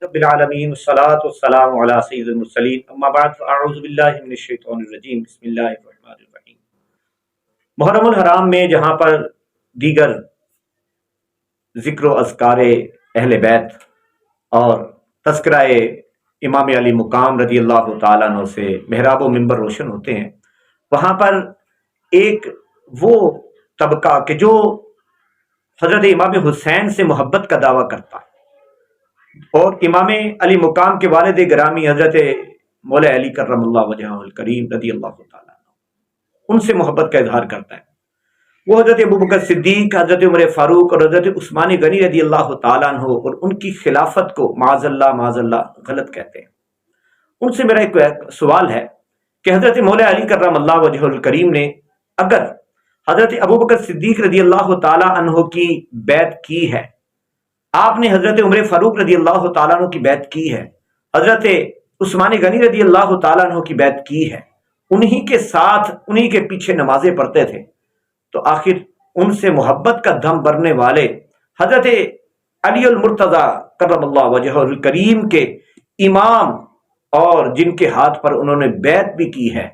رب العالمین والصلاة والسلام علی سید المرسلین اما بعد فاعوذ باللہ من الشیطان الرجیم بسم اللہ الرحمن الرحیم۔ محرم الحرام میں جہاں پر دیگر ذکر و اذکار اہل بیت اور تذکرہ امام علی مقام رضی اللہ تعالیٰ عنہ سے محراب و منبر روشن ہوتے ہیں، وہاں پر ایک وہ طبقہ کہ جو حضرت امام حسین سے محبت کا دعویٰ کرتا ہے اور امام علی مقام کے والد گرامی حضرت مولا علی کرم اللہ وجہہ الکریم رضی اللہ تعالیٰ عنہ ان سے محبت کا اظہار کرتا ہے، وہ حضرت ابوبکر صدیق، حضرت عمر فاروق اور حضرت عثمان غنی رضی اللہ تعالیٰ عنہ اور ان کی خلافت کو معاذ اللہ غلط کہتے ہیں۔ ان سے میرا ایک سوال ہے کہ حضرت مولا علی کرم اللہ وجہہ الکریم نے اگر حضرت ابوبکر صدیق رضی اللہ تعالیٰ عنہ کی بیعت کی ہے، آپ نے حضرت عمر فاروق رضی اللہ تعالیٰ عنہ کی بیعت کی ہے، حضرت عثمان غنی رضی اللہ تعالیٰ عنہ کی بیعت کی ہے، انہی کے ساتھ انہی کے پیچھے نمازیں پڑھتے تھے، تو آخر ان سے محبت کا دم بھرنے والے حضرت علی المرتضیٰ کرم اللہ وجہہ الکریم کے امام اور جن کے ہاتھ پر انہوں نے بیعت بھی کی ہے،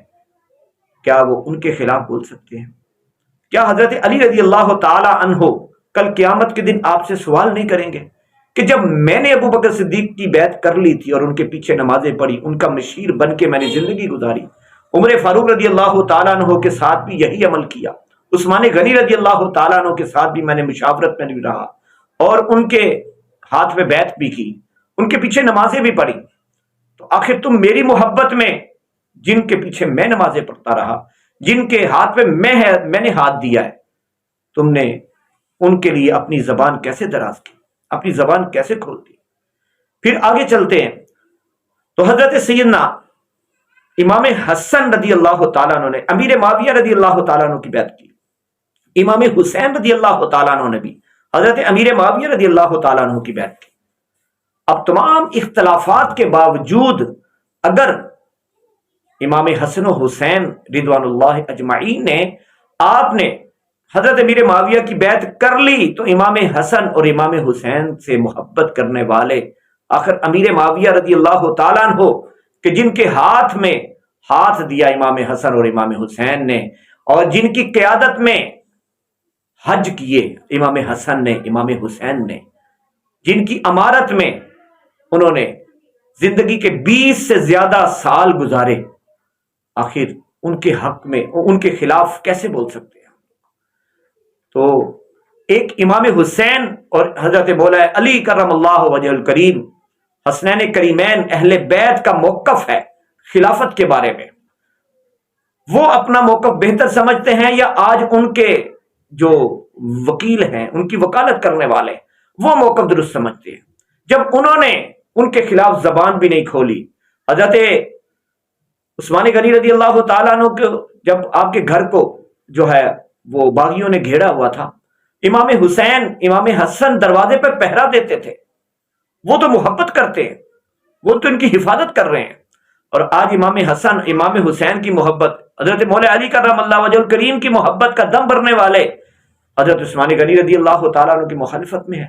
کیا وہ ان کے خلاف بول سکتے ہیں؟ کیا حضرت علی رضی اللہ تعالیٰ عنہ کل قیامت کے دن آپ سے سوال نہیں کریں گے کہ جب میں نے ابوبکر صدیق کی بیعت کر لی تھی اور ان کے پیچھے نمازیں پڑھی، ان کا مشیر بن کے میں نے زندگی گزاری، عمر فاروق رضی اللہ تعالیٰ عنہ کے ساتھ بھی یہی عمل کیا، عثمان غنی رضی اللہ تعالیٰ عنہ کے ساتھ بھی میں نے مشاورت میں بھی رہا اور ان کے ہاتھ میں بیعت بھی کی، ان کے پیچھے نمازیں بھی پڑھی، تو آخر تم میری محبت میں جن کے پیچھے میں نمازیں پڑھتا رہا، جن کے ہاتھ میں میں نے ہاتھ دیا ہے، تم نے ان کے لیے اپنی زبان کیسے دراز کی، اپنی زبان کیسے کھول دی؟ پھر آگے چلتے ہیں تو حضرت سیدنا امام حسن رضی اللہ تعالیٰ عنہ نے امیر معاویہ رضی اللہ تعالیٰ عنہ کی بیعت کی، امام حسین رضی اللہ تعالیٰ عنہ نے بھی حضرت امیر معاویہ رضی اللہ تعالیٰ عنہ کی بیعت کی۔ اب تمام اختلافات کے باوجود اگر امام حسن و حسین رضوان اللہ اجمعین نے آپ نے حضرت امیر معاویہ کی بیعت کر لی، تو امام حسن اور امام حسین سے محبت کرنے والے آخر امیر معاویہ رضی اللہ تعالیٰ عنہ کہ جن کے ہاتھ میں ہاتھ دیا امام حسن اور امام حسین نے اور جن کی قیادت میں حج کیے امام حسن نے امام حسین نے، جن کی امارت میں انہوں نے زندگی کے 20 سے زیادہ سال گزارے، آخر ان کے حق میں ان کے خلاف کیسے بول سکتے ہیں؟ تو ایک امام حسین اور حضرت مولا علی کرم اللہ وجہ الکریم حسنین کریمین اہل بیت کا موقف ہے خلافت کے بارے میں، وہ اپنا موقف بہتر سمجھتے ہیں یا آج ان کے جو وکیل ہیں، ان کی وکالت کرنے والے، وہ موقف درست سمجھتے ہیں؟ جب انہوں نے ان کے خلاف زبان بھی نہیں کھولی، حضرت عثمان غنی رضی اللہ تعالیٰ عنہ کو جب آپ کے گھر کو جو ہے وہ باغیوں نے گھیرا ہوا تھا، امام حسین امام حسن دروازے پر پہرا دیتے تھے، وہ تو محبت کرتے ہیں، وہ تو ان کی حفاظت کر رہے ہیں، اور آج امام حسن امام حسین کی محبت، حضرت مولا علی کرم اللہ وجہ الکریم کی محبت کا دم بھرنے والے حضرت عثمان غنی رضی اللہ تعالیٰ عنہ کی مخالفت میں ہے،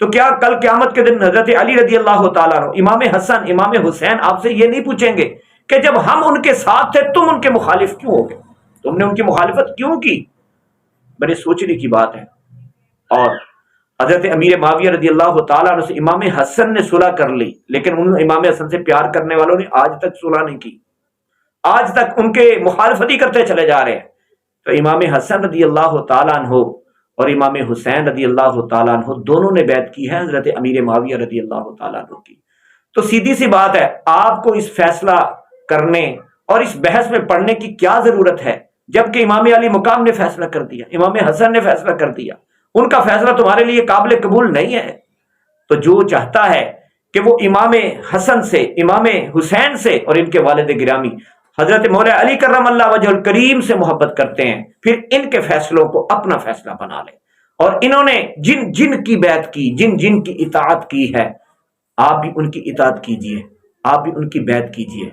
تو کیا کل قیامت کے دن حضرت علی رضی اللہ تعالیٰ عنہ امام حسن امام حسین آپ سے یہ نہیں پوچھیں گے کہ جب ہم ان کے ساتھ تھے تم ان کے مخالف کیوں ہو گئے، تم نے ان کی مخالفت کیوں کی؟ بڑے سوچنے کی بات ہے۔ اور حضرت امیر معاویہ رضی اللہ تعالیٰ عنہ سے امام حسن نے صلح کر لی، لیکن ان امام حسن سے پیار کرنے والوں نے آج تک صلح نہیں کی، آج تک ان کے مخالفت ہی کرتے چلے جا رہے ہیں۔ تو امام حسن رضی اللہ تعالیٰ عنہ اور امام حسین رضی اللہ تعالیٰ عنہ دونوں نے بیعت کی ہے حضرت امیر معاویہ رضی اللہ تعالیٰ عنہ کی۔ تو سیدھی سی بات ہے، آپ کو اس فیصلہ کرنے اور اس بحث میں پڑھنے کی کیا ضرورت ہے جبکہ امام علی مقام نے فیصلہ کر دیا، امام حسن نے فیصلہ کر دیا، ان کا فیصلہ تمہارے لیے قابل قبول نہیں ہے؟ تو جو چاہتا ہے کہ وہ امام حسن سے امام حسین سے اور ان کے والد گرامی حضرت مولا علی کرم اللہ وجہ الکریم سے محبت کرتے ہیں، پھر ان کے فیصلوں کو اپنا فیصلہ بنا لے، اور انہوں نے جن جن کی بیعت کی، جن جن کی اطاعت کی ہے، آپ بھی ان کی اطاعت کیجئے، آپ بھی ان کی بیعت کیجئے،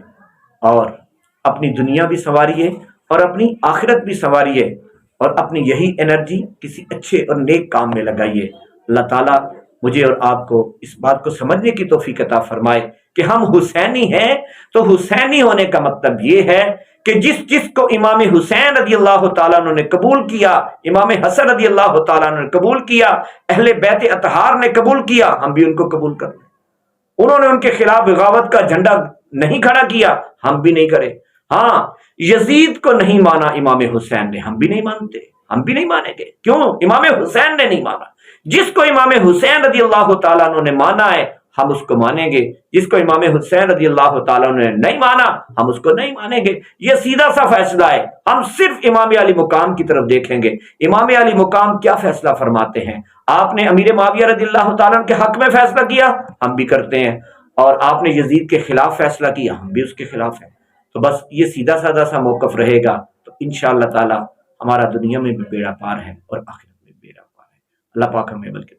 اور اپنی دنیا بھی سنواریے اور اپنی آخرت بھی سنواریے، اور اپنی یہی انرجی کسی اچھے اور نیک کام میں لگائیے۔ اللہ تعالیٰ مجھے اور آپ کو اس بات کو سمجھنے کی توفیق عطا فرمائے کہ ہم حسینی ہیں تو حسینی ہونے کا مطلب یہ ہے کہ جس کو امام حسین رضی اللہ تعالیٰ عنہ نے قبول کیا، امام حسن رضی اللہ تعالیٰ عنہ نے قبول کیا، اہل بیت اطہار نے قبول کیا، ہم بھی ان کو قبول کر لیں۔ انہوں نے ان کے خلاف بغاوت کا جھنڈا نہیں کھڑا کیا، ہم بھی نہیں کرے۔ ہاں، یزید کو نہیں مانا امام حسین نے، ہم بھی نہیں مانتے، ہم بھی نہیں مانیں گے۔ کیوں؟ امام حسین نے نہیں مانا۔ جس کو امام حسین رضی اللہ تعالیٰ عنہ نے مانا ہے ہم اس کو مانیں گے، جس کو امام حسین رضی اللہ تعالیٰ عنہ نے نہیں مانا ہم اس کو نہیں مانیں گے۔ یہ سیدھا سا فیصلہ ہے۔ ہم صرف امام علی مقام کی طرف دیکھیں گے، امام علی مقام کیا فیصلہ فرماتے ہیں۔ آپ نے امیر معاویہ رضی اللہ تعالیٰ عنہ کے حق میں فیصلہ کیا، ہم بھی کرتے ہیں، اور آپ نے یزید کے خلاف فیصلہ کیا، ہم بھی اس کے خلاف ہیں۔ تو بس یہ سیدھا سادہ سا موقف رہے گا تو انشاءاللہ تعالی ہمارا دنیا میں بھی بیڑا پار ہے اور آخرت میں بھی بیڑا پار ہے۔ اللہ پاک ہمیں عمل کے